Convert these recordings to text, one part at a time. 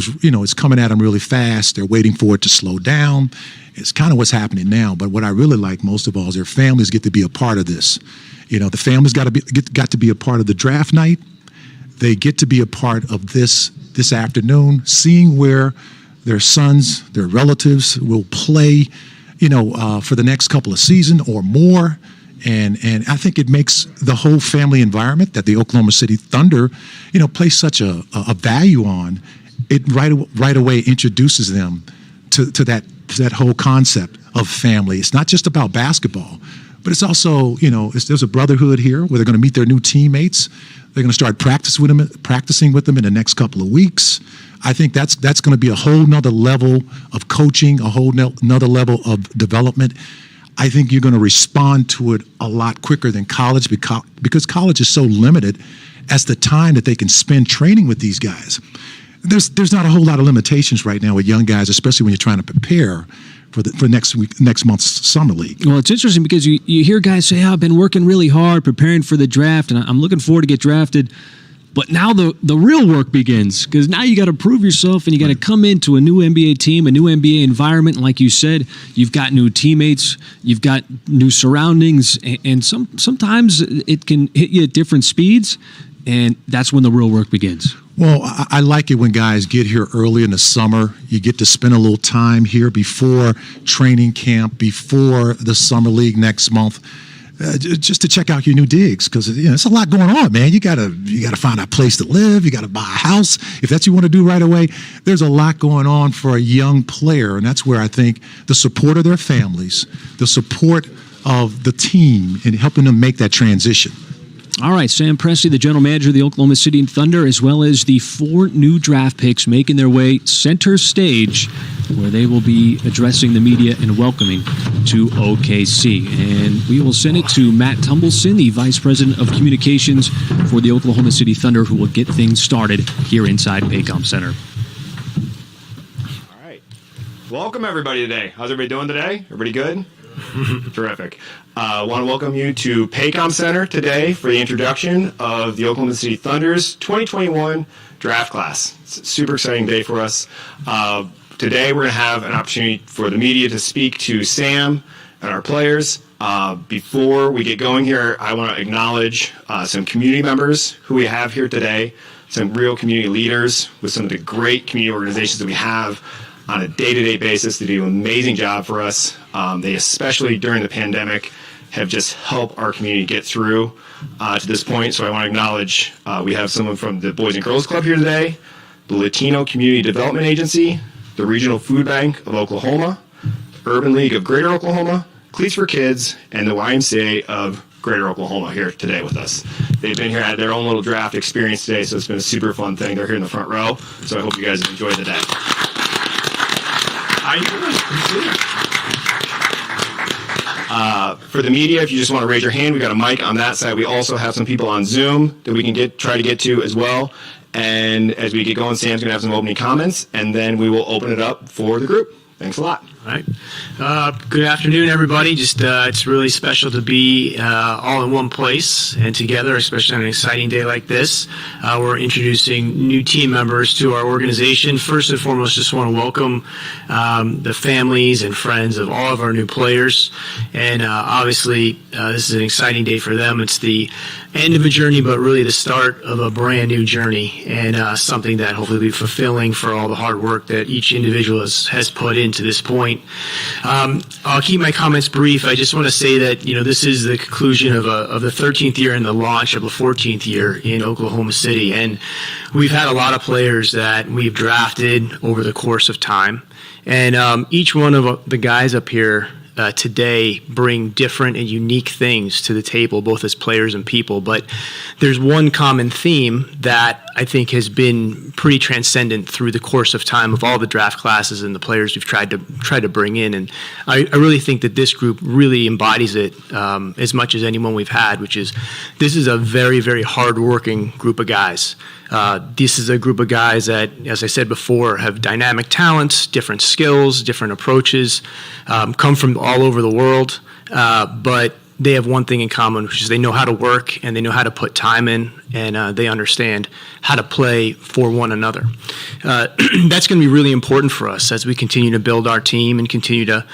it's coming at them really fast. They're waiting for it to slow down. It's kind of what's happening now. But what I really like most of all is their families get to be a part of this. The families got to be a part of the draft night. They get to be a part of this afternoon, seeing where their sons, their relatives will play, for the next couple of seasons or more. And I think it makes the whole family environment that the Oklahoma City Thunder, place such a value on. It right away introduces them to that whole concept of family. It's not just about basketball, but it's also, there's a brotherhood here where they're going to meet their new teammates. They're going to start practicing with them in the next couple of weeks. I think that's going to be a whole nother level of coaching, a whole nother level of development. I think you're going to respond to it a lot quicker than college because college is so limited as the time that they can spend training with these guys. There's not a whole lot of limitations right now with young guys, especially when you're trying to prepare for next month's summer league. Well, it's interesting because you hear guys say, I've been working really hard preparing for the draft, and I'm looking forward to get drafted. But now the real work begins because now you got to prove yourself and you got to come into a new NBA team, a new NBA environment. And like you said, you've got new teammates, you've got new surroundings, and sometimes it can hit you at different speeds, and that's when the real work begins. Well, I like it when guys get here early in the summer. You get to spend a little time here before training camp, before the summer league next month. Just to check out your new digs, because it's a lot going on, man. You gotta find a place to live. You gotta buy a house if that's what you want to do right away. There's a lot going on for a young player, and that's where I think the support of their families, the support of the team, and helping them make that transition. All right, Sam Presti, the general manager of the Oklahoma City Thunder, as well as the 4 new draft picks making their way center stage, where they will be addressing the media and welcoming to OKC. And we will send it to Matt Tumbleson, the Vice President of Communications for the Oklahoma City Thunder, who will get things started here inside Paycom Center. All right. Welcome, everybody, today. How's everybody doing today? Everybody good? Terrific. I want to welcome you to Paycom Center today for the introduction of the Oklahoma City Thunder's 2021 draft class. It's a super exciting day for us. Today we're going to have an opportunity for the media to speak to Sam and our players. Before we get going here, I want to acknowledge some community members who we have here today, some real community leaders with some of the great community organizations that we have on a day-to-day basis. They do an amazing job for us. They, especially during the pandemic, have just helped our community get through to this point. So I want to acknowledge we have someone from the Boys and Girls Club here today, the Latino Community Development Agency, the Regional Food Bank of Oklahoma, the Urban League of Greater Oklahoma, Cleats for Kids, and the YMCA of Greater Oklahoma here today with us. They've been here, had their own little draft experience today, so it's been a super fun thing. They're here in the front row, so I hope you guys have enjoyed the day. How you doing? For the media, if you just want to raise your hand, we got a mic on that side. We also have some people on Zoom that we can try to get to as well. And as we get going, Sam's going to have some opening comments, and then we will open it up for the group. Thanks a lot. All right. Good afternoon, everybody. It's really special to be all in one place and together, especially on an exciting day like this. We're introducing new team members to our organization. First and foremost, just want to welcome the families and friends of all of our new players. And obviously, this is an exciting day for them. It's the end of a journey, but really the start of a brand new journey, and something that hopefully will be fulfilling for all the hard work that each individual has put into this point. I'll keep my comments brief. I just want to say that this is the conclusion of the 13th year and the launch of a 14th year in Oklahoma City, and we've had a lot of players that we've drafted over the course of time, and each one of the guys up here today bring different and unique things to the table, both as players and people. But there's one common theme that I think has been pretty transcendent through the course of time of all the draft classes and the players we've tried to bring in. And I really think that this group really embodies it as much as anyone we've had, which is this is a very, very hardworking group of guys. This is a group of guys that, as I said before, have dynamic talents, different skills, different approaches, come from all over the world, but they have one thing in common, which is they know how to work and they know how to put time in, and they understand how to play for one another. That's going to be really important for us as we continue to build our team and continue to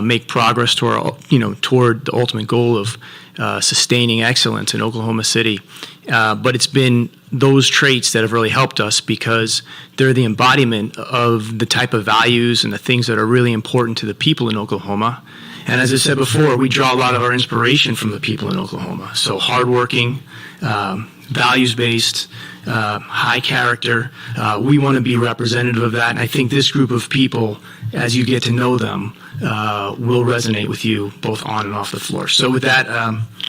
make progress toward the ultimate goal of sustaining excellence in Oklahoma City. But it's been those traits that have really helped us because they're the embodiment of the type of values and the things that are really important to the people in Oklahoma. And as I said before, we draw a lot of our inspiration from the people in Oklahoma. So hardworking, values-based, high character. We want to be representative of that. And I think this group of people, as you get to know them, will resonate with you both on and off the floor. So with that,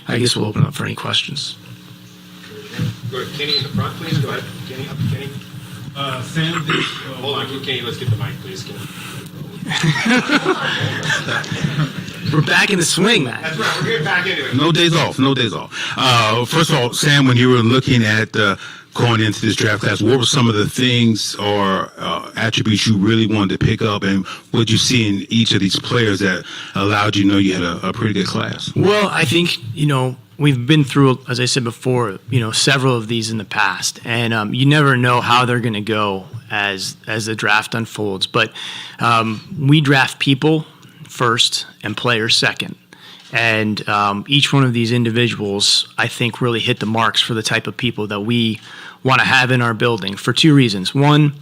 I guess we'll open up for any questions. Go ahead, Kenny in the front, please. Go ahead, Kenny. Sam, Hold on, Kenny. Let's get the mic, please. Kenny. We're back in the swing, man. That's right. We're getting back into it. no days off. First of all, Sam, when you were looking at going into this draft class, what were some of the things or attributes you really wanted to pick up, and what did you see in each of these players that allowed you to know you had a pretty good class? Well, I think, we've been through, as I said before, several of these in the past, and you never know how they're going to go as the draft unfolds. But we draft people first and players second. And each one of these individuals, I think, really hit the marks for the type of people that we want to have in our building for two reasons. One,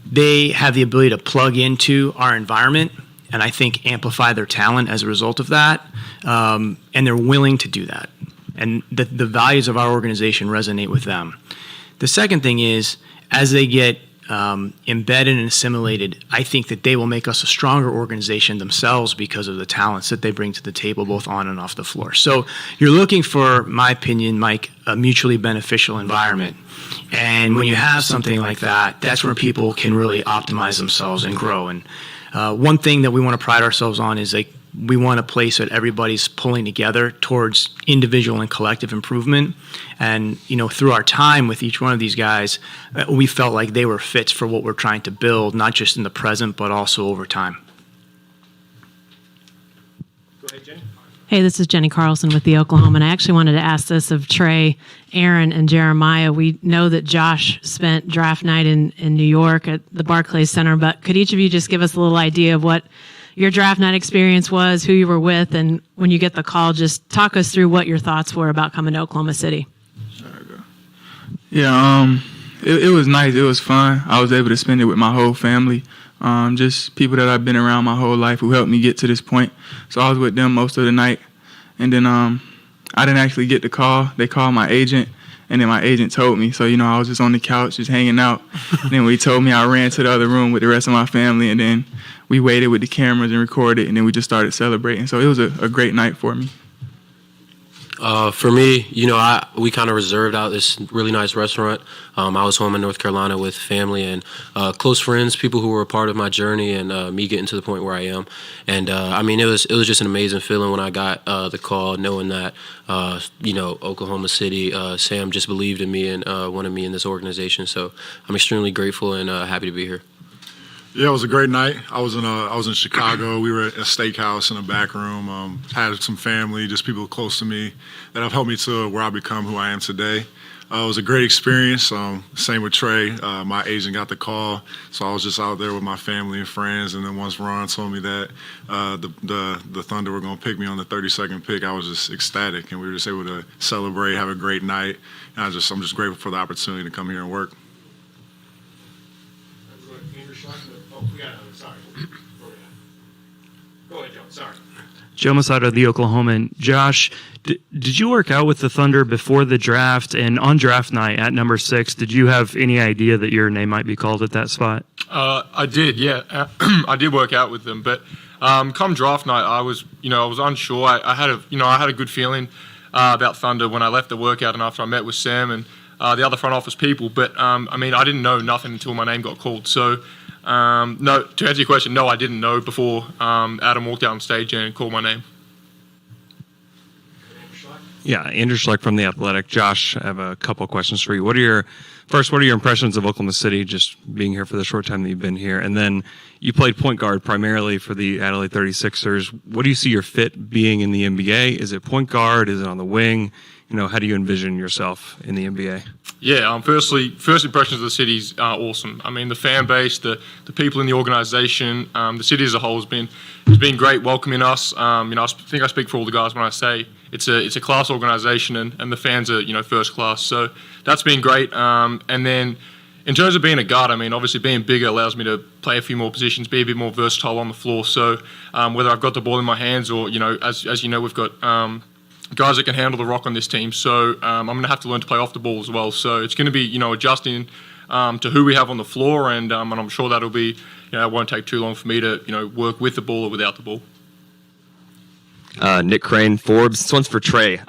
they have the ability to plug into our environment and I think amplify their talent as a result of that. And they're willing to do that. And the values of our organization resonate with them. The second thing is, as they get embedded and assimilated, I think that they will make us a stronger organization themselves because of the talents that they bring to the table, both on and off the floor. So you're looking for, my opinion, Mike, a mutually beneficial environment. And when you have something like that, that's where people can really optimize themselves and grow. And one thing that we want to pride ourselves on is we want a place that everybody's pulling together towards individual and collective improvement. And, through our time with each one of these guys, we felt like they were fits for what we're trying to build, not just in the present, but also over time. Go ahead, Jenny. Hey, this is Jenny Carlson with the Oklahoma, and I actually wanted to ask this of Trey, Aaron, and Jeremiah. We know that Josh spent draft night in New York at the Barclays Center, but could each of you just give us a little idea of what your draft night experience was, who you were with, and when you get the call, just talk us through what your thoughts were about coming to Oklahoma City. Yeah, it was nice. It was fun. I was able to spend it with my whole family, just people that I've been around my whole life who helped me get to this point. So I was with them most of the night. And then I didn't actually get the call. They called my agent, and then my agent told me. So, I was just on the couch just hanging out. And then when he told me, I ran to the other room with the rest of my family, and then we waited with the cameras and recorded, and then we just started celebrating. So it was a great night for me. For me, we kind of reserved out this really nice restaurant. I was home in North Carolina with family and close friends, people who were a part of my journey and me getting to the point where I am. And it was just an amazing feeling when I got the call, knowing that Oklahoma City, Sam just believed in me and wanted me in this organization. So I'm extremely grateful and happy to be here. Yeah, it was a great night. I was in Chicago. We were at a steakhouse in a back room. Had some family, just people close to me that have helped me to where I become who I am today. It was a great experience. Same with Trey. My agent got the call, so I was just out there with my family and friends. And then once Ron told me that the Thunder were going to pick me on the 32nd pick, I was just ecstatic, and we were just able to celebrate, have a great night. And I'm just grateful for the opportunity to come here and work. Go ahead, Joe. Sorry. Joe Masada, the Oklahoman. Josh, did you work out with the Thunder before the draft? And on draft night at number 6, did you have any idea that your name might be called at that spot? I did, yeah. I did work out with them, but come draft night, I was unsure. I had a good feeling about Thunder when I left the workout and after I met with Sam and the other front office people. But I didn't know nothing until my name got called. So. No, to answer your question, no, I didn't know before Adam walked out on stage and called my name. Yeah, Andrew Schleck from The Athletic. Josh, I have a couple of questions for you. What are your impressions of Oklahoma City, just being here for the short time that you've been here? And then you played point guard primarily for the Adelaide 36ers. What do you see your fit being in the NBA? Is it point guard? Is it on the wing? How do you envision yourself in the NBA? Yeah, first impressions of the city's awesome. I mean, the fan base, the people in the organisation, the city as a whole has been great welcoming us. I think I speak for all the guys when I say it's a class organisation, and the fans are first class. So that's been great. And then in terms of being a guard, I mean, obviously being bigger allows me to play a few more positions, be a bit more versatile on the floor. So whether I've got the ball in my hands or as you know, we've got guys that can handle the rock on this team. So I'm going to have to learn to play off the ball as well. So it's going to be, adjusting to who we have on the floor, and I'm sure that'll be, it won't take too long for me to, work with the ball or without the ball. Nick Crane, Forbes. This one's for Trey.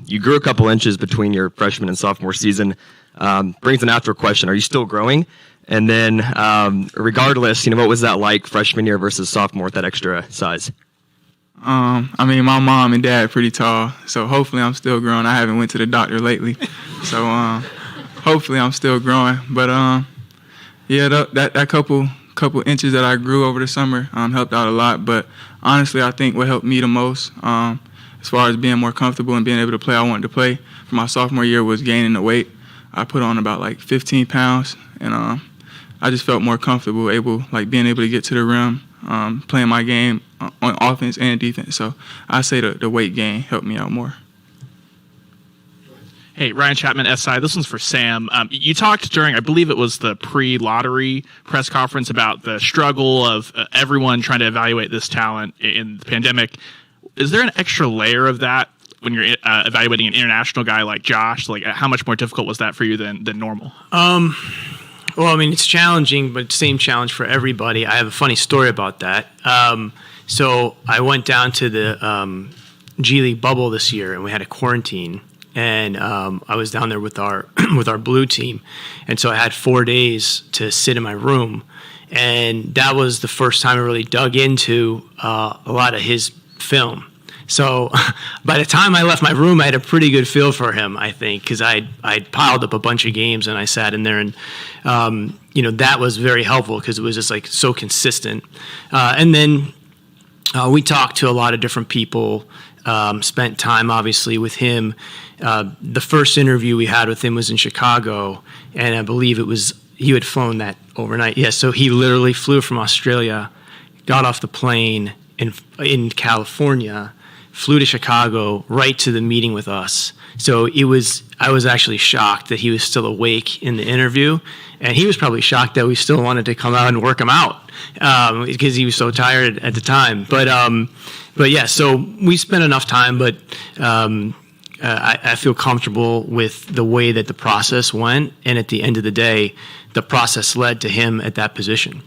You grew a couple inches between your freshman and sophomore season. Brings a natural question. Are you still growing? And then regardless, what was that like freshman year versus sophomore with that extra size? I mean, my mom and dad are pretty tall, so hopefully I'm still growing. I haven't went to the doctor lately, so hopefully I'm still growing. But that couple inches that I grew over the summer helped out a lot. But honestly, I think what helped me the most, as far as being more comfortable and being able to play I wanted to play for my sophomore year, was gaining the weight. I put on about like 15 pounds, and I just felt more comfortable, being able to get to the rim, playing my game on offense and defense. So I say the weight gain helped me out more. Hey, Ryan Chapman, SI. This one's for Sam. You talked during, I believe it was the pre-lottery press conference, about the struggle of everyone trying to evaluate this talent in the pandemic. Is there an extra layer of that when you're evaluating an international guy like Josh? Like, how much more difficult was that for you than normal? Well, I mean, it's challenging, but same challenge for everybody. I have a funny story about that. So I went down to the G League bubble this year, and we had a quarantine. And I was down there with our blue team, and so I had 4 days to sit in my room, and that was the first time I really dug into a lot of his film. So by the time I left my room, I had a pretty good feel for him, I think, because I'd piled up a bunch of games, and I sat in there, and that was very helpful because it was just like so consistent. And then we talked to a lot of different people, spent time obviously with him. The first interview we had with him was in Chicago, and I believe he had flown that overnight. Yeah, so he literally flew from Australia, got off the plane in California, flew to Chicago right to the meeting with us. So I was actually shocked that he was still awake in the interview, and he was probably shocked that we still wanted to come out and work him out because he was so tired at the time. But yeah, so we spent enough time, but I feel comfortable with the way that the process went, and at the end of the day, the process led to him at that position.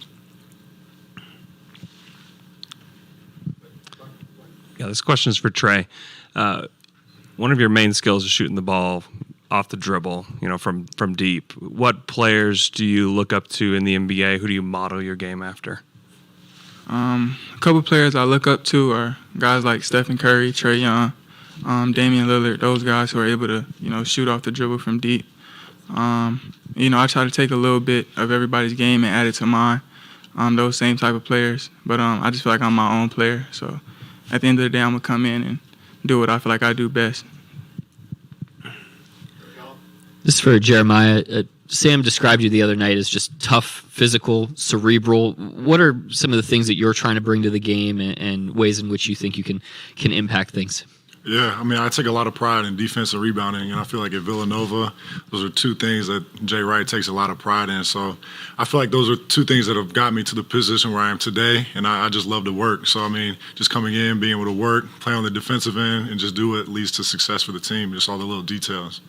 Yeah, this question is for Trey. One of your main skills is shooting the ball off the dribble, from deep. What players do you look up to in the NBA? Who do you model your game after? A couple players I look up to are guys like Stephen Curry, Trae Young, Damian Lillard, those guys who are able to, shoot off the dribble from deep. I try to take a little bit of everybody's game and add it to mine, those same type of players. But I just feel like I'm my own player. So at the end of the day, I'm going to come in and do what I feel like I do best. This is for Jeremiah. Sam described you the other night as just tough, physical, cerebral. What are some of the things that you're trying to bring to the game and ways in which you think you can impact things? Yeah, I mean, I take a lot of pride in defense and rebounding, and I feel like at Villanova, those are two things that Jay Wright takes a lot of pride in. So I feel like those are two things that have got me to the position where I am today, and I just love to work. So, I mean, just coming in, being able to work, play on the defensive end, and just do what leads to success for the team, just all the little details.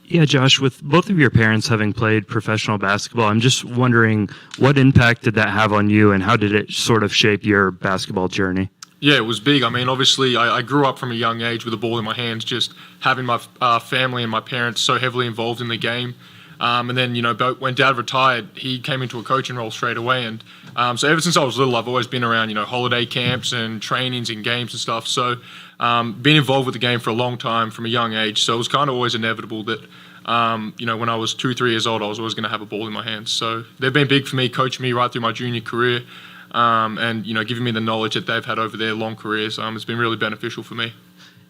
Yeah, Josh, with both of your parents having played professional basketball, I'm just wondering what impact did that have on you and how did it sort of shape your basketball journey? Yeah, it was big. I mean, obviously, I grew up from a young age with a ball in my hands, just having my family and my parents so heavily involved in the game. And then, when Dad retired, he came into a coaching role straight away. And so ever since I was little, I've always been around, holiday camps and trainings and games and stuff. So been involved with the game for a long time from a young age. So it was kind of always inevitable that, when I was 2-3 years old, I was always going to have a ball in my hands. So they've been big for me, coaching me right through my junior career, and giving me the knowledge that they've had over their long careers. It's been really beneficial for me.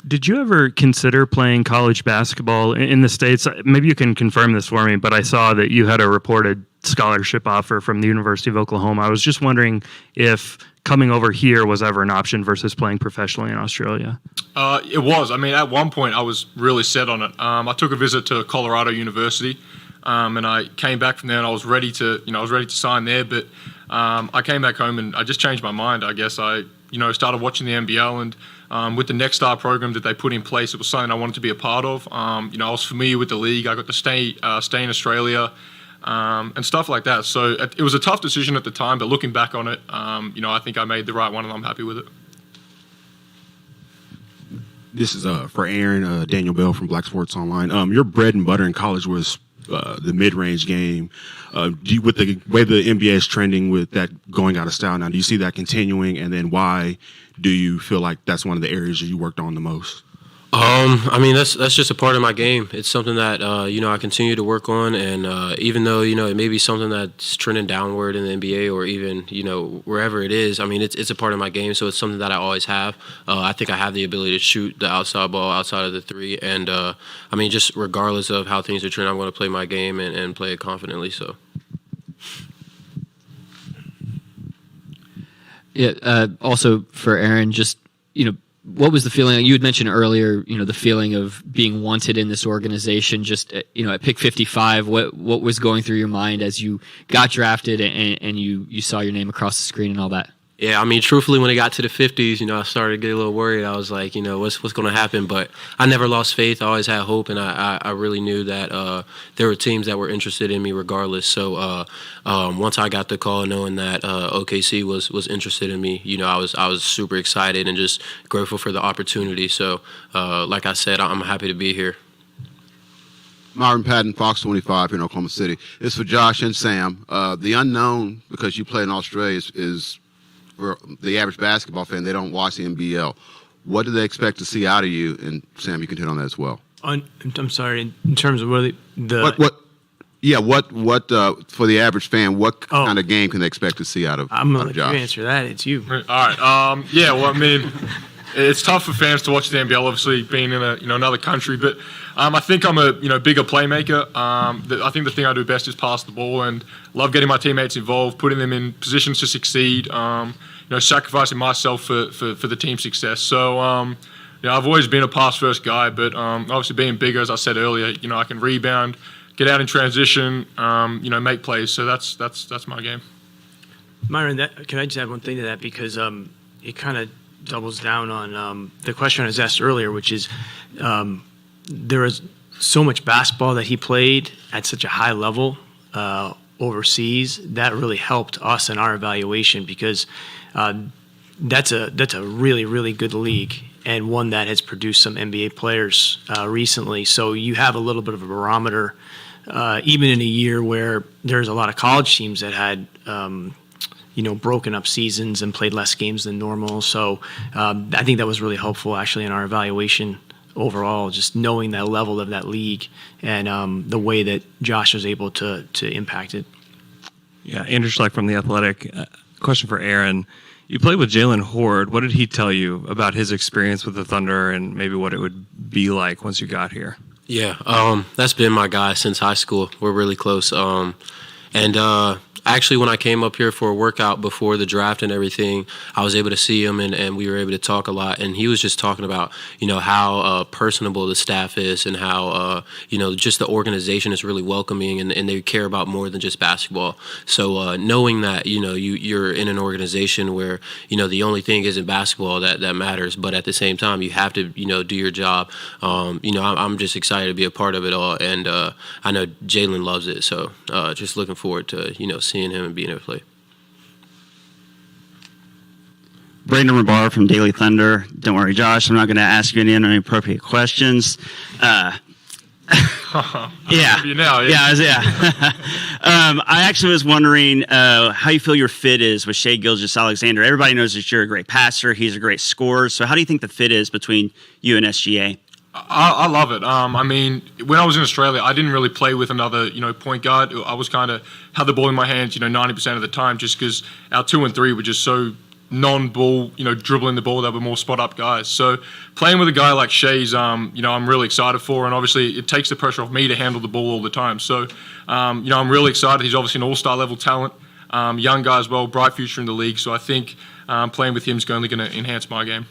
Did you ever consider playing college basketball in the States? Maybe you can confirm this for me, but I saw that you had a reported scholarship offer from the University of Oklahoma. I was just wondering if coming over here was ever an option versus playing professionally in Australia. It was. I mean, at one point I was really set on it. I took a visit to Colorado University, and I came back from there and I was ready to sign there. But I came back home and I just changed my mind. I guess I started watching the NBL, and with the Next Star program that they put in place, it was something I wanted to be a part of. I was familiar with the league. I got to stay in Australia, and stuff like that. So it was a tough decision at the time, but looking back on it, I think I made the right one, and I'm happy with it. This is for Aaron, Daniel Bell from Black Sports Online. Your bread and butter in college was the mid-range game. With the way the NBA is trending with that going out of style now, do you see that continuing? And then why do you feel like that's one of the areas you worked on the most? I mean, that's just a part of my game. It's something that I continue to work on, and even though it may be something that's trending downward in the NBA or even wherever it is, I mean it's a part of my game, so it's something that I always have. I think I have the ability to shoot the outside ball outside of the three, and I mean just regardless of how things are trending, I'm going to play my game and play it confidently. So. Yeah. Also for Aaron, just what was the feeling? You had mentioned earlier, the feeling of being wanted in this organization. Just at pick 55, what was going through your mind as you got drafted and you saw your name across the screen and all that? Yeah, I mean, truthfully, when it got to the 50s, I started to get a little worried. I was like, what's going to happen? But I never lost faith. I always had hope, and I really knew that there were teams that were interested in me regardless. So once I got the call, knowing that OKC was interested in me, I was super excited and just grateful for the opportunity. So like I said, I'm happy to be here. Myron Patton, Fox 25 here in Oklahoma City. It's for Josh and Sam. The unknown, because you play in Australia, is for the average basketball fan, they don't watch the NBL. What do they expect to see out of you? And Sam, you can hit on that as well. I'm sorry, in terms of what for the average fan, what kind of game can they expect to see out of I'm going to let Josh? you answer that. It's you. All right. I mean, it's tough for fans to watch the NBL, obviously being in another country, but I think I'm a bigger playmaker. I think the thing I do best is pass the ball, and love getting my teammates involved, putting them in positions to succeed. Sacrificing myself for the team's success. So I've always been a pass first guy, but obviously being bigger, as I said earlier, I can rebound, get out in transition, make plays. So that's my game. Myron, can I just add one thing to that, because it kind of doubles down on the question I was asked earlier, which is there is so much basketball that he played at such a high level overseas that really helped us in our evaluation, because that's a really, really good league, and one that has produced some NBA players recently. So you have a little bit of a barometer, even in a year where there's a lot of college teams that had broken up seasons and played less games than normal. So I think that was really helpful actually in our evaluation overall, just knowing that level of that league and the way that Josh was able to impact it. Yeah, Andrew Schleck from The Athletic. Question for Aaron. You played with Jalen Horde. What did he tell you about his experience with the Thunder and maybe what it would be like once you got here? Yeah, that's been my guy since high school. We're really close. Actually, when I came up here for a workout before the draft and everything, I was able to see him and we were able to talk a lot. And he was just talking about, how personable the staff is and how, just the organization is really welcoming and they care about more than just basketball. So knowing that, you're in an organization where, the only thing isn't basketball that matters, but at the same time, you have to, do your job. I'm just excited to be a part of it all. And I know Jalen loves it. So just looking forward to, seeing him and being able to play. Brandon Rabar from Daily Thunder. Don't worry, Josh, I'm not going to ask you any inappropriate questions. Yeah. I actually was wondering how you feel your fit is with Shai Gilgeous-Alexander. Everybody knows that you're a great passer. He's a great scorer. So how do you think the fit is between you and SGA? I love it. I mean, when I was in Australia, I didn't really play with another, point guard. I was kind of had the ball in my hands, 90% of the time, just because our 2 and 3 were just so non-ball, dribbling the ball. They were more spot-up guys. So playing with a guy like Shai's, I'm really excited for, and obviously it takes the pressure off me to handle the ball all the time. So, I'm really excited. He's obviously an all-star level talent, young guy as well, bright future in the league. So I think playing with him is only going to enhance my game.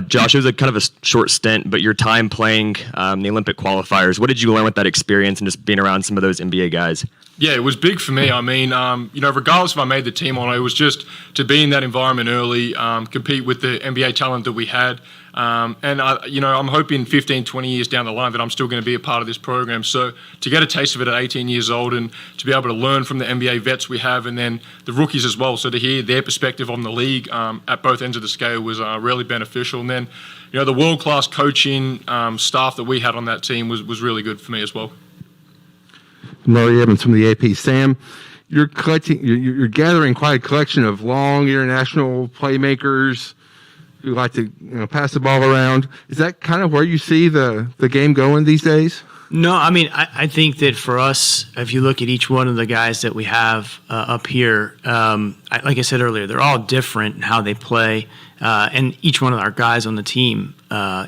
Josh, it was a kind of a short stint, but your time playing the Olympic qualifiers, what did you learn with that experience and just being around some of those NBA guys? Yeah, it was big for me. I mean, regardless if I made the team or not, it was just to be in that environment early, compete with the NBA talent that we had. And I'm hoping 15, 20 years down the line that I'm still going to be a part of this program. So to get a taste of it at 18 years old and to be able to learn from the NBA vets we have and then the rookies as well, so to hear their perspective on the league at both ends of the scale was really beneficial. And then, the world-class coaching staff that we had on that team was really good for me as well. Murray Evans from the AP. Sam, you're gathering quite a collection of long international playmakers who like to pass the ball around. Is that kind of where you see the game going these days? No, I mean, I think that for us, if you look at each one of the guys that we have up here, like I said earlier, they're all different in how they play, and each one of our guys on the team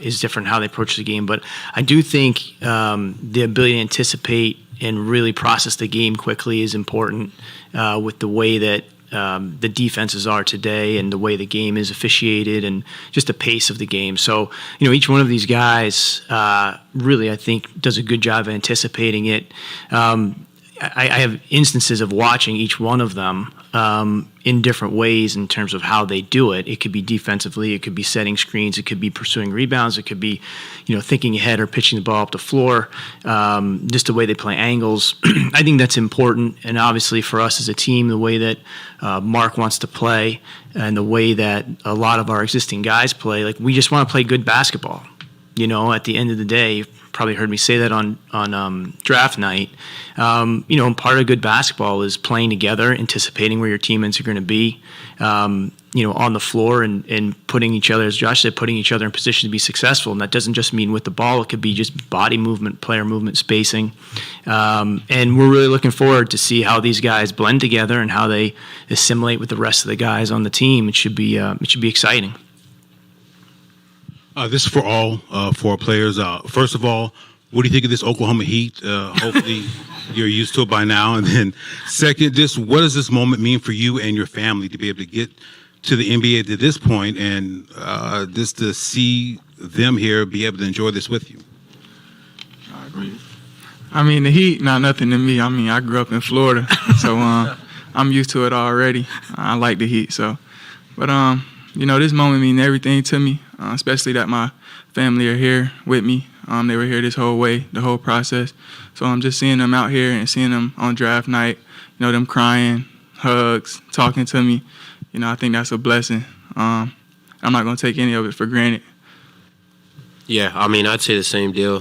is different in how they approach the game. But I do think the ability to anticipate and really process the game quickly is important with the way that the defenses are today and the way the game is officiated and just the pace of the game. So, each one of these guys really, I think, does a good job of anticipating it. I have instances of watching each one of them in different ways in terms of how they do it. It could be defensively, it could be setting screens, it could be pursuing rebounds, it could be, thinking ahead or pitching the ball up the floor, just the way they play angles. I think that's important, and obviously for us as a team, the way that Mark wants to play and the way that a lot of our existing guys play, like we just want to play good basketball. At the end of the day, you've probably heard me say that on draft night. Part of good basketball is playing together, anticipating where your teammates are going to be, on the floor and putting each other, as Josh said, putting each other in position to be successful. And that doesn't just mean with the ball. It could be just body movement, player movement, spacing. And we're really looking forward to see how these guys blend together and how they assimilate with the rest of the guys on the team. It should be exciting. This is for all four players. First of all, what do you think of this Oklahoma Heat? Hopefully you're used to it by now. And then second, what does this moment mean for you and your family to be able to get to the NBA to this point and just to see them here, be able to enjoy this with you? I agree. I mean, the Heat, not nothing to me. I mean, I grew up in Florida, so I'm used to it already. I like the Heat, so. But, this moment means everything to me, especially that my family are here with me. They were here this whole way, the whole process. So I'm just seeing them out here and seeing them on draft night, them crying, hugs, talking to me. I think that's a blessing. I'm not going to take any of it for granted. Yeah, I mean, I'd say the same deal.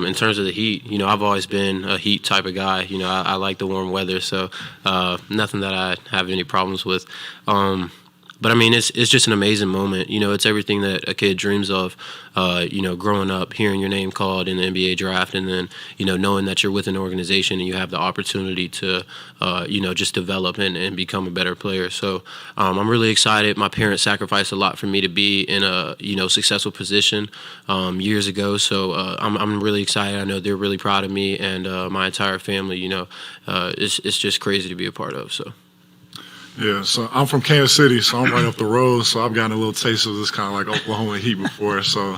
In terms of the Heat, I've always been a Heat type of guy. I like the warm weather, so nothing that I have any problems with. But I mean, it's just an amazing moment. It's everything that a kid dreams of. Growing up, hearing your name called in the NBA draft, and then knowing that you're with an organization and you have the opportunity to just develop and become a better player. So I'm really excited. My parents sacrificed a lot for me to be in a successful position years ago. So I'm really excited. I know they're really proud of me and my entire family. It's just crazy to be a part of. So. Yeah, so I'm from Kansas City, so I'm right up the road. So I've gotten a little taste of this kind of like Oklahoma Heat before. So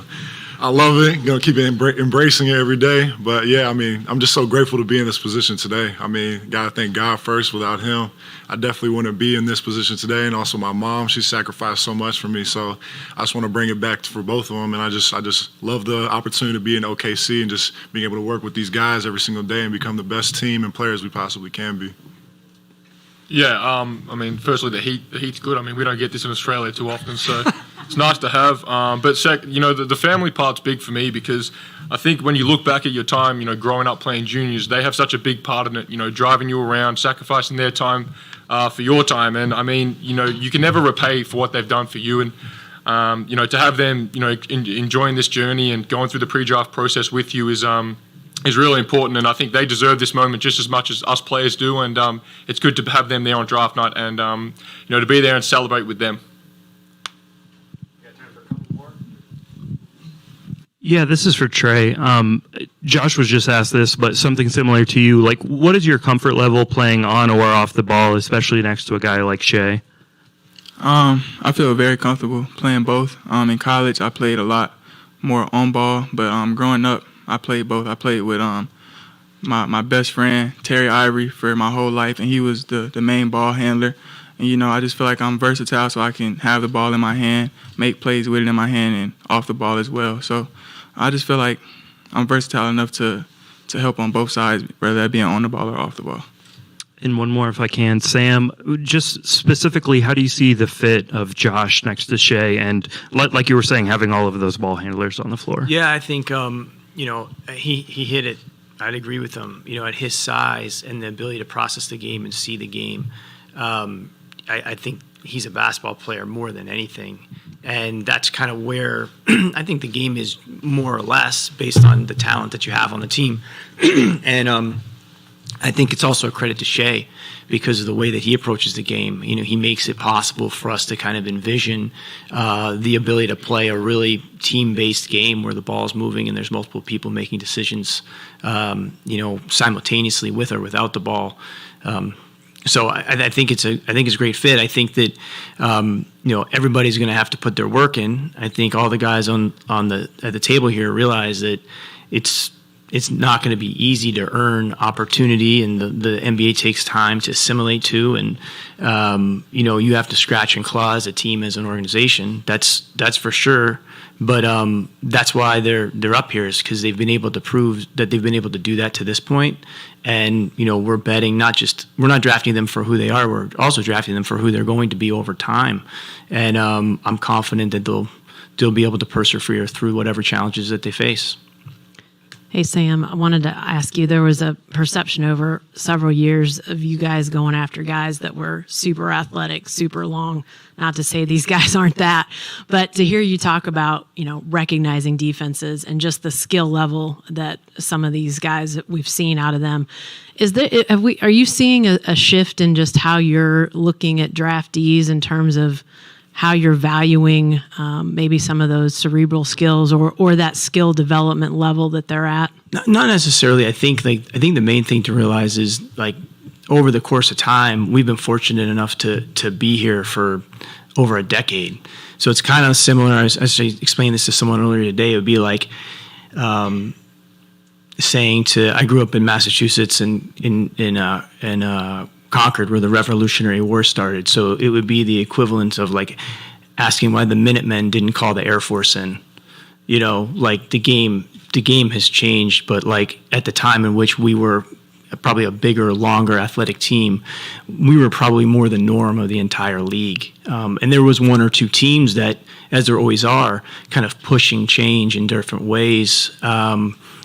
I love it. Gonna keep embracing it every day. But yeah, I mean, I'm just so grateful to be in this position today. I mean, gotta thank God first. Without him, I definitely wouldn't be in this position today. And also my mom, she sacrificed so much for me. So I just want to bring it back for both of them. And I just love the opportunity to be in OKC and just being able to work with these guys every single day and become the best team and players we possibly can be. Yeah, I mean, firstly, the Heat's good. I mean, we don't get this in Australia too often, so it's nice to have. But the family part's big for me because I think when you look back at your time, growing up playing juniors, they have such a big part in it. Driving you around, sacrificing their time for your time, and I mean, you can never repay for what they've done for you, and to have them, enjoying this journey and going through the pre-draft process with you is really important, and I think they deserve this moment just as much as us players do, and it's good to have them there on draft night and to be there and celebrate with them. Yeah, this is for Trey. Josh was just asked this, but something similar to you. Like, what is your comfort level playing on or off the ball, especially next to a guy like Shea? I feel very comfortable playing both. In college, I played a lot more on ball, but growing up, I played both. I played with my best friend, Terry Ivory, for my whole life, and he was the main ball handler. And, I just feel like I'm versatile, so I can have the ball in my hand, make plays with it in my hand, and off the ball as well. So I just feel like I'm versatile enough to help on both sides, whether that be on the ball or off the ball. And one more, if I can. Sam, just specifically, how do you see the fit of Josh next to Shea? And like you were saying, having all of those ball handlers on the floor. Yeah, I think, he hit it. I'd agree with him. At his size and the ability to process the game and see the game, I think he's a basketball player more than anything. And that's kind of where I think the game is more or less based on the talent that you have on the team. And I think it's also a credit to Shea because of the way that he approaches the game. He makes it possible for us to kind of envision the ability to play a really team-based game where the ball's moving and there's multiple people making decisions, simultaneously with or without the ball. So I think it's a great fit. I think that everybody's going to have to put their work in. I think all the guys at the table here realize that it's not going to be easy to earn opportunity, and the NBA takes time to assimilate to, and you have to scratch and claw as a team, as an organization. That's for sure. But that's why they're up here, is because they've been able to prove that they've been able to do that to this point. And we're betting we're not drafting them for who they are. We're also drafting them for who they're going to be over time. And I'm confident that they'll be able to persevere through whatever challenges that they face. Hey, Sam, I wanted to ask you, there was a perception over several years of you guys going after guys that were super athletic, super long. Not to say these guys aren't that, but to hear you talk about, recognizing defenses and just the skill level that some of these guys that we've seen out of them. Are you seeing a shift in just how you're looking at draftees in terms of how you're valuing maybe some of those cerebral skills or that skill development level that they're at? Not necessarily. I think the main thing to realize is, like, over the course of time, we've been fortunate enough to be here for over a decade. So it's kind of similar. I was explaining this to someone earlier today. It would be like saying I grew up in Massachusetts and in Concord, where the Revolutionary War started. So it would be the equivalent of like asking why the Minutemen didn't call the Air Force in. Like the game has changed, but like at the time in which we were probably a bigger, longer athletic team, we were probably more the norm of the entire league. And there was one or two teams that, as there always are, kind of pushing change in different ways.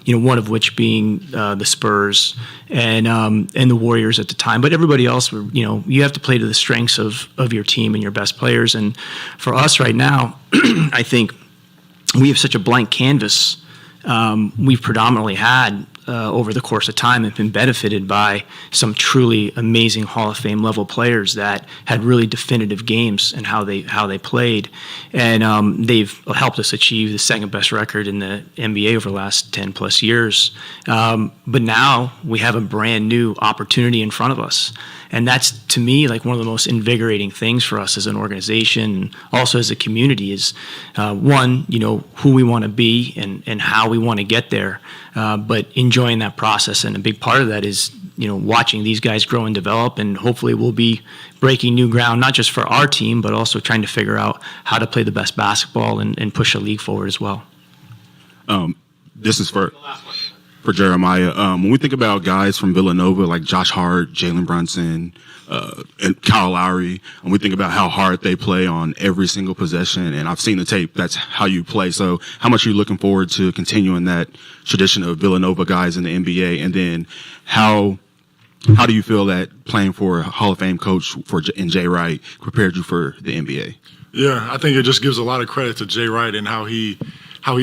One of which being the Spurs and the Warriors at the time. But everybody else, you have to play to the strengths of your team and your best players. And for us right now, I think we have such a blank canvas. We've predominantly had over the course of time and been benefited by some truly amazing Hall of Fame level players that had really definitive games and how they played, and they've helped us achieve the second best record in the NBA over the last 10 plus years. But now we have a brand new opportunity in front of us. And that's, to me, like one of the most invigorating things for us as an organization, and also as a community, is one, who we want to be and how we want to get there, but enjoying that process. And a big part of that is, watching these guys grow and develop, and hopefully we'll be breaking new ground, not just for our team, but also trying to figure out how to play the best basketball and push a league forward as well. This is for for Jeremiah. When we think about guys from Villanova like Josh Hart, Jalen Brunson, and Kyle Lowry, and we think about how hard they play on every single possession, and I've seen the tape, that's how you play. So how much are you looking forward to continuing that tradition of Villanova guys in the NBA? And then how do you feel that playing for a Hall of Fame coach in Jay Wright prepared you for the NBA? Yeah, I think it just gives a lot of credit to Jay Wright and how he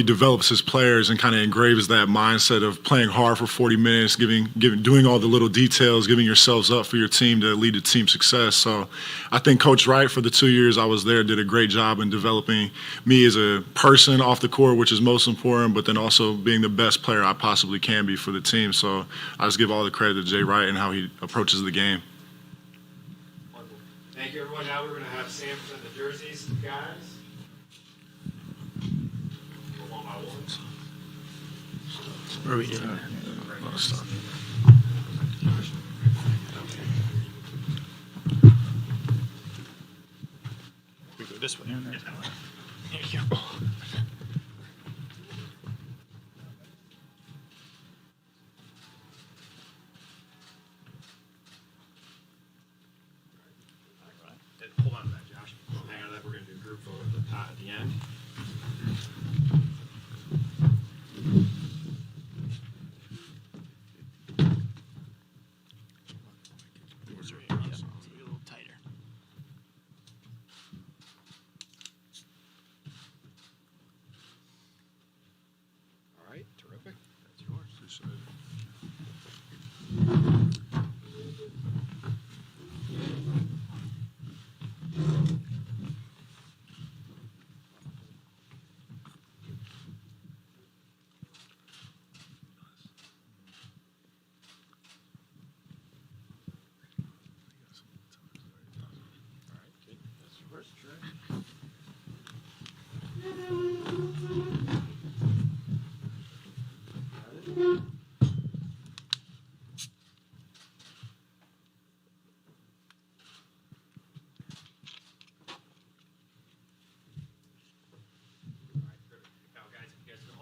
develops his players and kind of engraves that mindset of playing hard for 40 minutes, doing all the little details, giving yourselves up for your team to lead to team success. So I think Coach Wright, for the 2 years I was there, did a great job in developing me as a person off the court, which is most important, but then also being the best player I possibly can be for the team. So I just give all the credit to Jay Wright and how he approaches the game. Thank you, everyone. Now we're going to have Sam present the jerseys, guys. What are we doing? We go this way. Here you go. Hold on to that, Josh. Hang on to that. We're going to do a group photo at the end.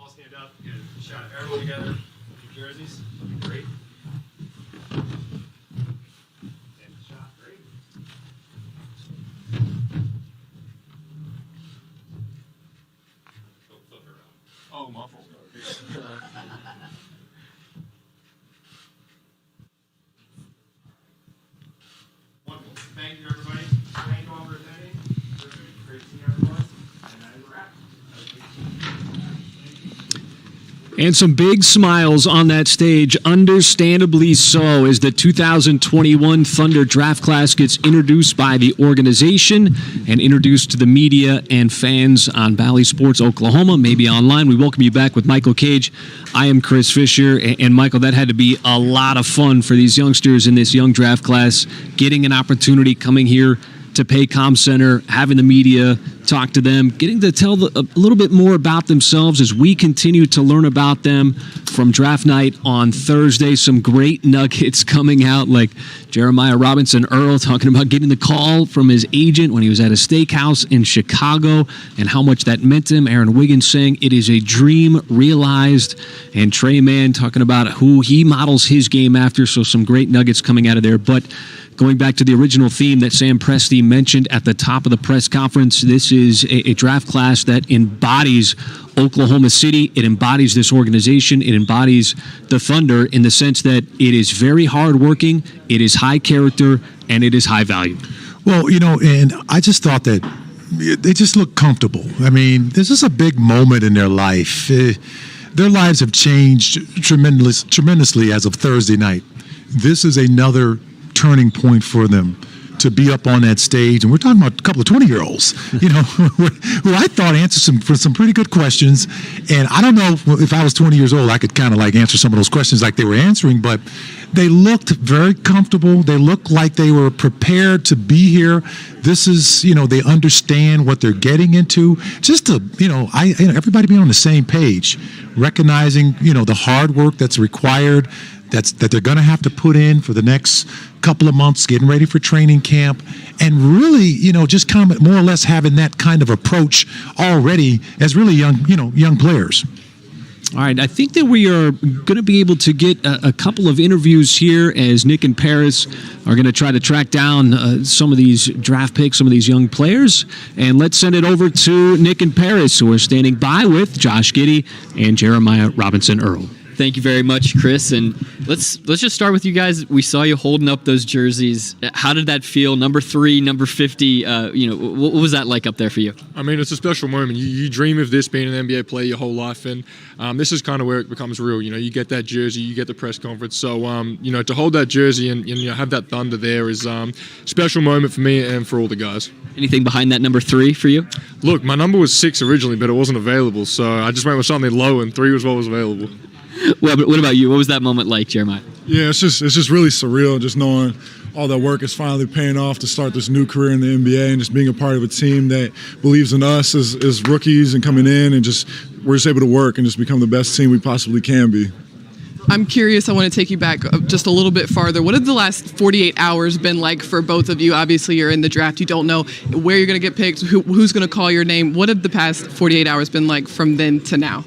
Stand up and shot everyone together with your jerseys. That'd be great. And shot, great. Flip it around. Oh, my fault. Wonderful. Thank you, everybody. Thank you all for attending. Great to see everyone. And that is a wrap. And some big smiles on that stage, understandably so, as the 2021 Thunder draft class gets introduced by the organization and introduced to the media and fans on Valley Sports Oklahoma, maybe online. We welcome you back with Michael Cage. I am Chris Fisher. And Michael, that had to be a lot of fun for these youngsters in this young draft class, getting an opportunity coming here to Paycom Center, having the media talk to them, getting to tell a little bit more about themselves as we continue to learn about them from draft night on Thursday. Some great nuggets coming out, like Jeremiah Robinson Earl talking about getting the call from his agent when he was at a steakhouse in Chicago and how much that meant to him. Aaron Wiggins saying it is a dream realized, and Trey Mann talking about who he models his game after. So some great nuggets coming out of there. But going back to the original theme that Sam Presti mentioned at the top of the press conference, this is a draft class that embodies Oklahoma City. It embodies this organization. It embodies the Thunder in the sense that it is very hardworking, it is high character, and it is high value. Well, and I just thought that they just look comfortable. I mean, this is a big moment in their life. Their lives have changed tremendously as of Thursday night. This is another turning point for them to be up on that stage. And we're talking about a couple of 20-year-olds, who I thought answered some pretty good questions. And I don't know if I was 20 years old, I could kind of like answer some of those questions like they were answering, but they looked very comfortable. They looked like they were prepared to be here. This is, they understand what they're getting into. Just to, everybody be on the same page, recognizing, the hard work that's required, that they're going to have to put in for the next couple of months, getting ready for training camp, and really, just kind of more or less having that kind of approach already as really young players. All right, I think that we are going to be able to get a couple of interviews here as Nick and Paris are going to try to track down some of these draft picks, some of these young players. And let's send it over to Nick and Paris, who are standing by with Josh Giddy and Jeremiah Robinson-Earl. Thank you very much, Chris. And let's just start with you guys. We saw you holding up those jerseys. How did that feel? Number 3, number 50. What was that like up there for you? I mean, it's a special moment. You dream of this being an NBA player your whole life, and this is kind of where it becomes real. You get that jersey, you get the press conference. So, to hold that jersey and have that Thunder there is a special moment for me and for all the guys. Anything behind that number 3 for you? Look, my number was 6 originally, but it wasn't available, so I just went with something low, and 3 was what was available. Well, but what about you? What was that moment like, Jeremiah? Yeah, it's just really surreal, just knowing all that work is finally paying off to start this new career in the NBA, and just being a part of a team that believes in us as rookies and coming in, and we're just able to work and just become the best team we possibly can be. I'm curious, I want to take you back just a little bit farther. What have the last 48 hours been like for both of you? Obviously, you're in the draft. You don't know where you're going to get picked, who's going to call your name. What have the past 48 hours been like from then to now?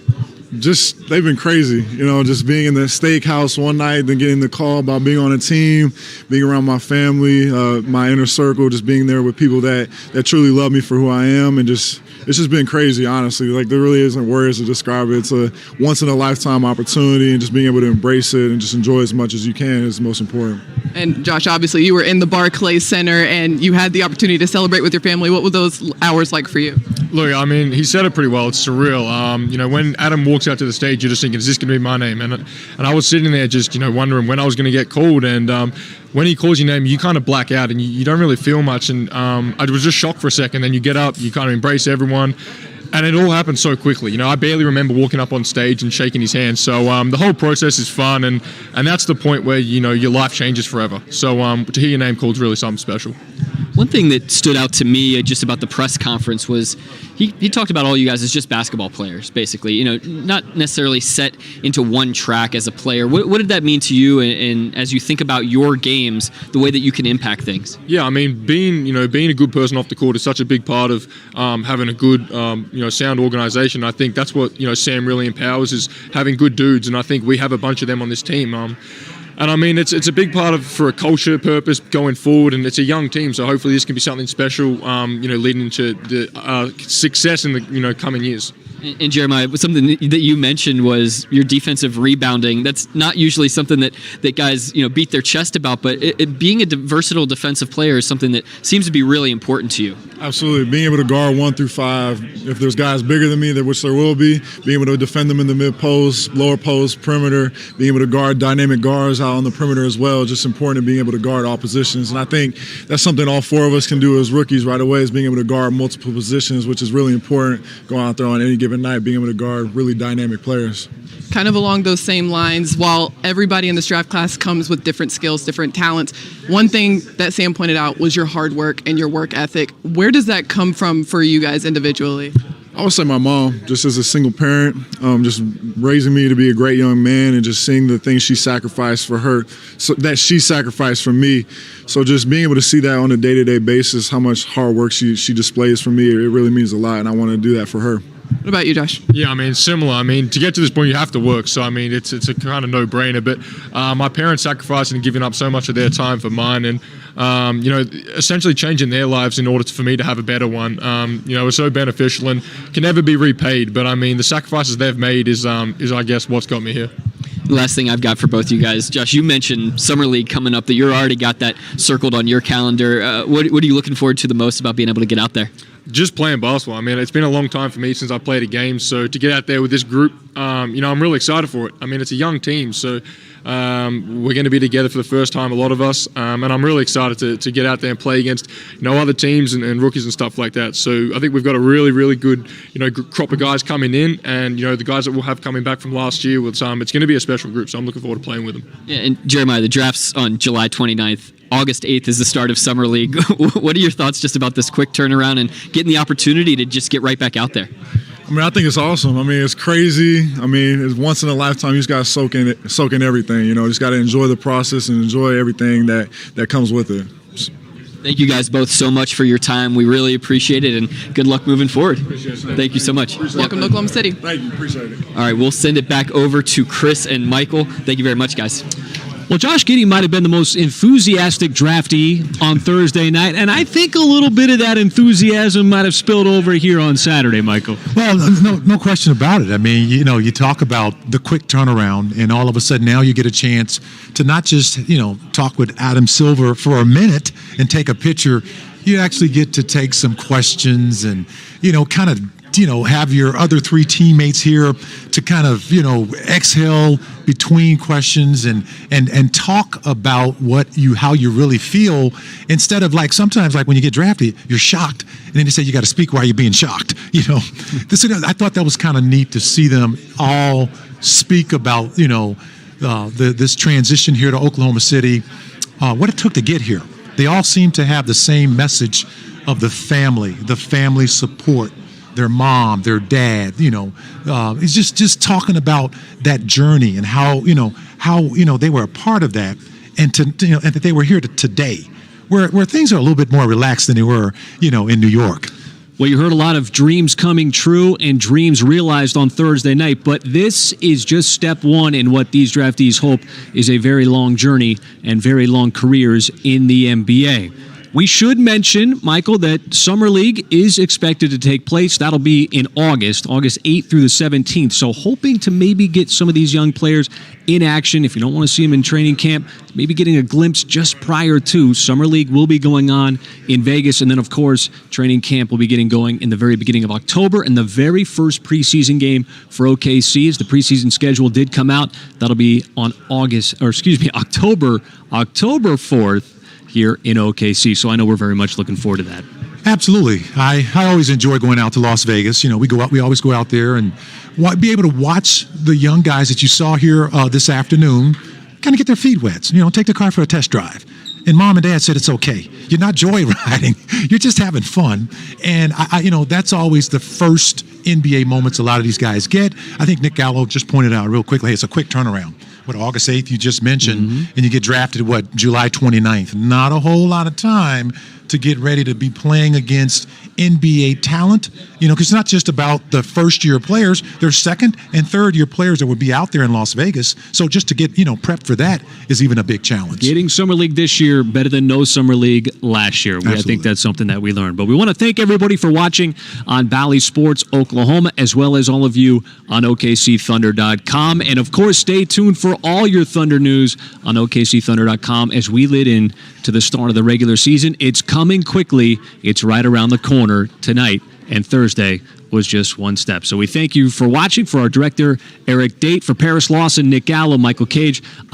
They've been crazy, just being in the steakhouse one night, then getting the call about being on a team, being around my family, my inner circle, just being there with people that truly love me for who I am, and it's just been crazy, honestly. Like, there really isn't words to describe it. It's a once-in-a-lifetime opportunity, and just being able to embrace it and just enjoy as much as you can is most important. And Josh, obviously, you were in the Barclays Center, and you had the opportunity to celebrate with your family. What were those hours like for you? Look, I mean, he said it pretty well. It's surreal. When Adam walks out to the stage, you're just thinking, is this going to be my name? And I was sitting there just, wondering when I was going to get called. And when he calls your name, you kind of black out and you don't really feel much. And I was just shocked for a second. Then you get up, you kind of embrace everyone. And it all happened so quickly. I barely remember walking up on stage and shaking his hand. So the whole process is fun, and that's the point where your life changes forever. So to hear your name called is really something special. One thing that stood out to me just about the press conference was he talked about all you guys as just basketball players, basically. Not necessarily set into one track as a player. What did that mean to you, and as you think about your games, the way that you can impact things? Yeah, I mean, being a good person off the court is such a big part of having a good sound organization. I think that's what Sam really empowers, is having good dudes, and I think we have a bunch of them on this team. And I mean, it's a big part for a culture purpose going forward, and it's a young team, so hopefully this can be something special, leading into the success in the coming years. And Jeremiah, something that you mentioned was your defensive rebounding. That's not usually something that guys beat their chest about, but being a versatile defensive player is something that seems to be really important to you. Absolutely. Being able to guard 1 through 5. If there's guys bigger than me, which there will be, being able to defend them in the mid-post, lower post, perimeter, being able to guard dynamic guards out on the perimeter as well, just important being able to guard all positions. And I think that's something all 4 of us can do as rookies right away, is being able to guard multiple positions, which is really important going out there on any given night, being able to guard really dynamic players. Kind of along those same lines, while everybody in this draft class comes with different skills, different talents, one thing that Sam pointed out was your hard work and your work ethic. Where does that come from for you guys individually? I would say my mom, just as a single parent, just raising me to be a great young man, and just seeing the things she sacrificed for her, so that she sacrificed for me. So just being able to see that on a day-to-day basis, how much hard work she displays for me, it really means a lot, and I want to do that for her. What about you, Josh? Yeah, I mean, similar. I mean, to get to this point, you have to work. So, I mean, it's a kind of no-brainer. But my parents sacrificing and giving up so much of their time for mine, and essentially changing their lives in order for me to have a better one. Was so beneficial and can never be repaid. But I mean, the sacrifices they've made is I guess what's got me here. The last thing I've got for both you guys, Josh, you mentioned Summer League coming up, that you're already got that circled on your calendar. What are you looking forward to the most about being able to get out there? Just playing basketball. I mean, it's been a long time for me since I played a game. So to get out there with this group, I'm really excited for it. I mean, it's a young team, so we're going to be together for the first time, a lot of us, and I'm really excited to get out there and play against other teams and rookies and stuff like that. So I think we've got a really, really good crop of guys coming in, and the guys that we'll have coming back from last year. It's going to be a special group, so I'm looking forward to playing with them. Yeah, and Jeremiah, the draft's on July 29th. August 8th is the start of Summer League. What are your thoughts just about this quick turnaround and getting the opportunity to just get right back out there? I mean, I think it's awesome. I mean, it's crazy. I mean, it's once in a lifetime. You just got to soak in everything. Just got to enjoy the process and enjoy everything that comes with it. Thank you guys both so much for your time. We really appreciate it, and good luck moving forward. Thank you so much. Welcome to Oklahoma City. Thank you. Appreciate it. All right, we'll send it back over to Chris and Michael. Thank you very much, guys. Well, Josh Giddy might have been the most enthusiastic draftee on Thursday night, and I think a little bit of that enthusiasm might have spilled over here on Saturday, Michael. Well, no question about it. I mean, you talk about the quick turnaround, and all of a sudden now you get a chance to not just, talk with Adam Silver for a minute and take a picture. You actually get to take some questions and, kind of, have your other three teammates here to kind of, exhale between questions and talk about how you really feel, instead of like sometimes like when you get drafted, you're shocked and then they say you got to speak while you're being shocked. I thought that was kind of neat to see them all speak about, this transition here to Oklahoma City, what it took to get here. They all seem to have the same message of the family support, their mom, their dad, it's just talking about that journey and how they were a part of that, and and that they were here today, where things are a little bit more relaxed than they were, in New York. Well, you heard a lot of dreams coming true and dreams realized on Thursday night, but this is just step one in what these draftees hope is a very long journey and very long careers in the NBA. We should mention, Michael, that Summer League is expected to take place. That'll be in August 8th through the 17th. So hoping to maybe get some of these young players in action. If you don't want to see them in training camp, maybe getting a glimpse just prior to. Summer League will be going on in Vegas. And then, of course, training camp will be getting going in the very beginning of October. And the very first preseason game for OKC, as the preseason schedule did come out, that'll be on October 4th. Here in OKC, so I know we're very much looking forward to that. Absolutely, I always enjoy going out to Las Vegas. We always go out there and be able to watch the young guys that you saw here this afternoon, kind of get their feet wet. Take the car for a test drive. And mom and dad said it's okay. You're not joyriding. You're just having fun. And that's always the first NBA moments a lot of these guys get. I think Nick Gallo just pointed out real quickly. It's a quick turnaround. August 8th you just mentioned, and you get drafted, July 29th. Not a whole lot of time to get ready to be playing against NBA talent, because it's not just about the first-year players. There's second- and third-year players that would be out there in Las Vegas. So just to get, prepped for that is even a big challenge. Getting Summer League this year better than no Summer League last year. I think that's something that we learned. But we want to thank everybody for watching on Valley Sports Oklahoma, as well as all of you on OKCThunder.com. And, of course, stay tuned for all your Thunder news on OKCThunder.com as we lead in to the start of the regular season. It's coming quickly. It's right around the corner tonight, and Thursday was just one step. So we thank you for watching. For our director, Eric Date, for Paris Lawson, Nick Gallo, Michael Cage,